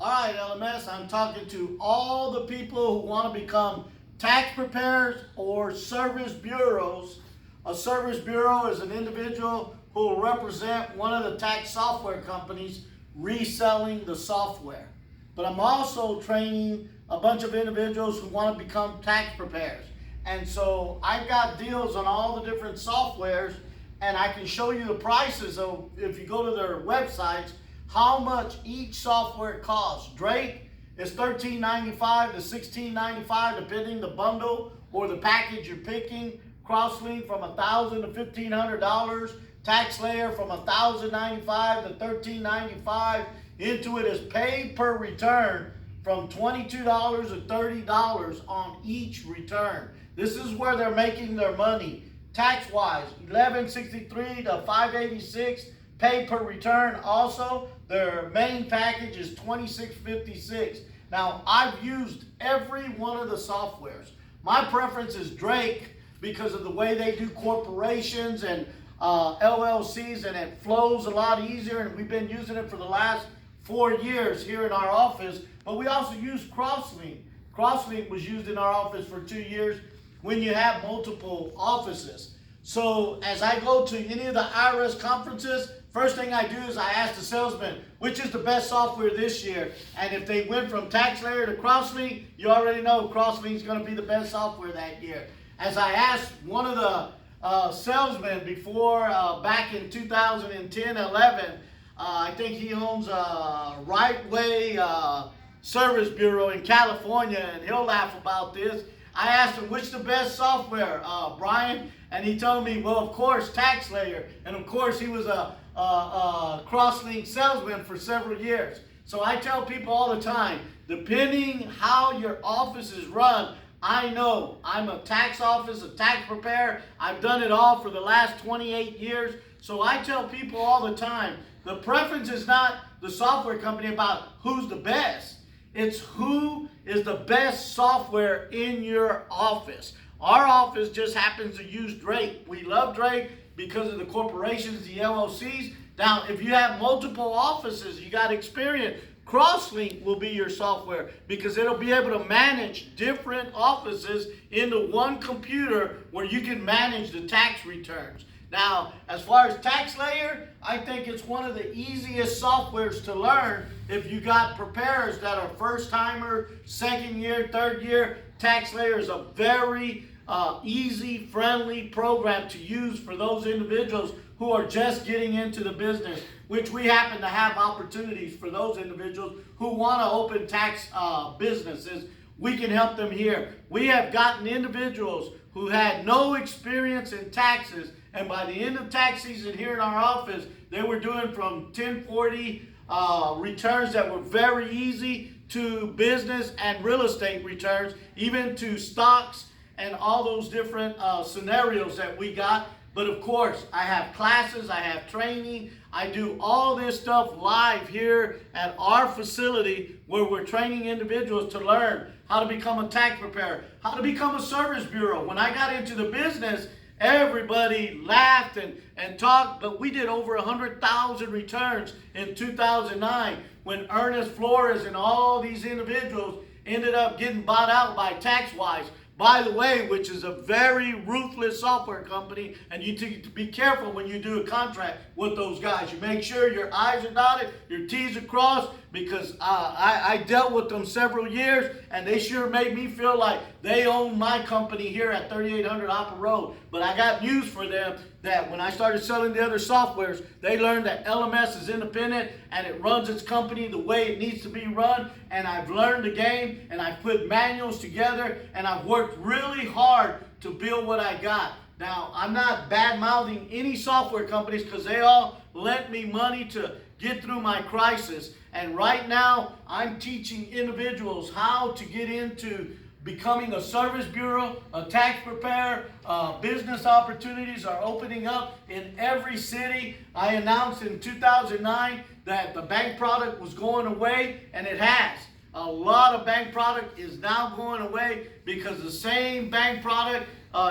All right, LMS, I'm talking to all the people who want to become tax preparers or service bureaus. A service bureau is an individual who will represent one of the tax software companies reselling the software. But I'm also training a bunch of individuals who want to become tax preparers. And so I've got deals on all the different softwares, and I can show you the prices of, if you go to their websites, how much each software costs. Drake is $13.95 to $16.95 depending the bundle or the package you're picking. Crosslink from $1,000 to $1,500. TaxSlayer from $1,095 to $1,395. Intuit is pay per return from $22 to $30 on each return. This is where they're making their money. Tax-wise, $11.63 to $5.86 pay per return. Also, their main package is $26.56. Now, I've used every one of the softwares. My preference is Drake because of the way they do corporations and LLCs, and it flows a lot easier, and we've been using it for the last 4 years here in our office. But we also use Crosslink. Crosslink was used in our office for 2 years when you have multiple offices. So as I go to any of the IRS conferences, first thing I do is I ask the salesman, which is the best software this year? And if they went from TaxSlayer to Crosslink, you already know Crosslink is going to be the best software that year. As I asked one of the salesmen before, back in 2010-11, I think he owns a Right Way Service Bureau in California, and he'll laugh about this. I asked him, which is the best software, Brian? And he told me, well, of course, TaxSlayer. And of course, he was a Crosslink salesman for several years. So I tell people all the time, depending how your office is run, I know I'm a tax office, a tax preparer. I've done it all for the last 28 years. So I tell people all the time, the preference is not the software company about who's the best. It's who is the best software in your office. Our office just happens to use Drake. We love Drake because of the corporations, the LLCs. Now, if you have multiple offices, you got experience, Crosslink will be your software because it'll be able to manage different offices into one computer where you can manage the tax returns. Now, as far as TaxSlayer, I think it's one of the easiest softwares to learn if you got preparers that are first-timer, second year, third year. TaxSlayer is a very easy, friendly program to use for those individuals who are just getting into the business, which we happen to have opportunities for those individuals who want to open tax businesses. We can help them here. We have gotten individuals who had no experience in taxes, and by the end of tax season here in our office, they were doing from 1040 returns that were very easy to business and real estate returns, even to stocks and all those different scenarios that we got. But of course, I have classes, I have training, I do all this stuff live here at our facility where we're training individuals to learn how to become a tax preparer, how to become a service bureau. When I got into the business, everybody laughed and talked, but we did over 100,000 returns in 2009 when Ernest Flores and all these individuals ended up getting bought out by TaxWise. By the way, which is a very ruthless software company, and you need to be careful when you do a contract with those guys. You make sure your I's are dotted, your T's are crossed, because I dealt with them several years, and they sure made me feel like they own my company here at 3800 Opera Road. But I got news for them that when I started selling the other softwares, they learned that LMS is independent and it runs its company the way it needs to be run. And I've learned the game, and I've put manuals together, and I've worked really hard to build what I got. Now, I'm not bad-mouthing any software companies because they all lent me money to get through my crisis. And right now, I'm teaching individuals how to get into becoming a service bureau, a tax preparer. Business opportunities are opening up in every city. I announced in 2009 that the bank product was going away, and it has. A lot of bank product is now going away because the same bank product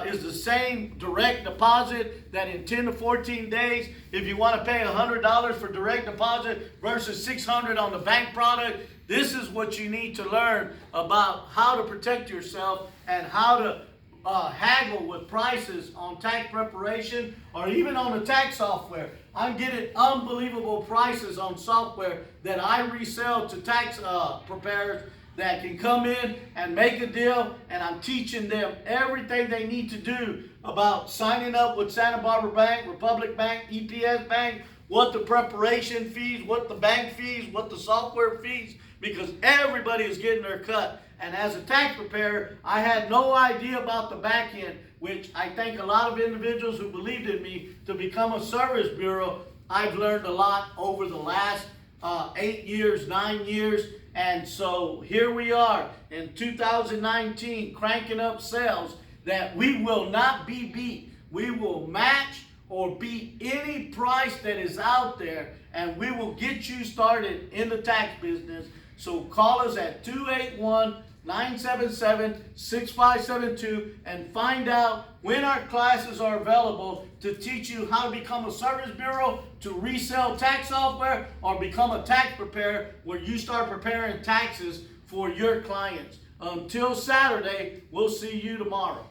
is the same direct deposit, that in 10 to 14 days, if you want to pay $100 for direct deposit versus $600 on the bank product, this is what you need to learn about how to protect yourself and how to haggle with prices on tax preparation or even on the tax software. I'm getting unbelievable prices on software that I resell to tax preparers that can come in and make a deal, and I'm teaching them everything they need to do about signing up with Santa Barbara Bank, Republic Bank, EPS Bank, what the preparation fees, what the bank fees, what the software fees, because everybody is getting their cut. And as a tax preparer, I had no idea about the back end, which I thank a lot of individuals who believed in me to become a service bureau. I've learned a lot over the last 8 years, 9 years. And so here we are in 2019, cranking up sales that we will not be beat. We will match or beat any price that is out there, and we will get you started in the tax business. So call us at 281-977-6572 and find out when our classes are available to teach you how to become a service bureau, to resell tax software, or become a tax preparer where you start preparing taxes for your clients. Until Saturday, we'll see you tomorrow.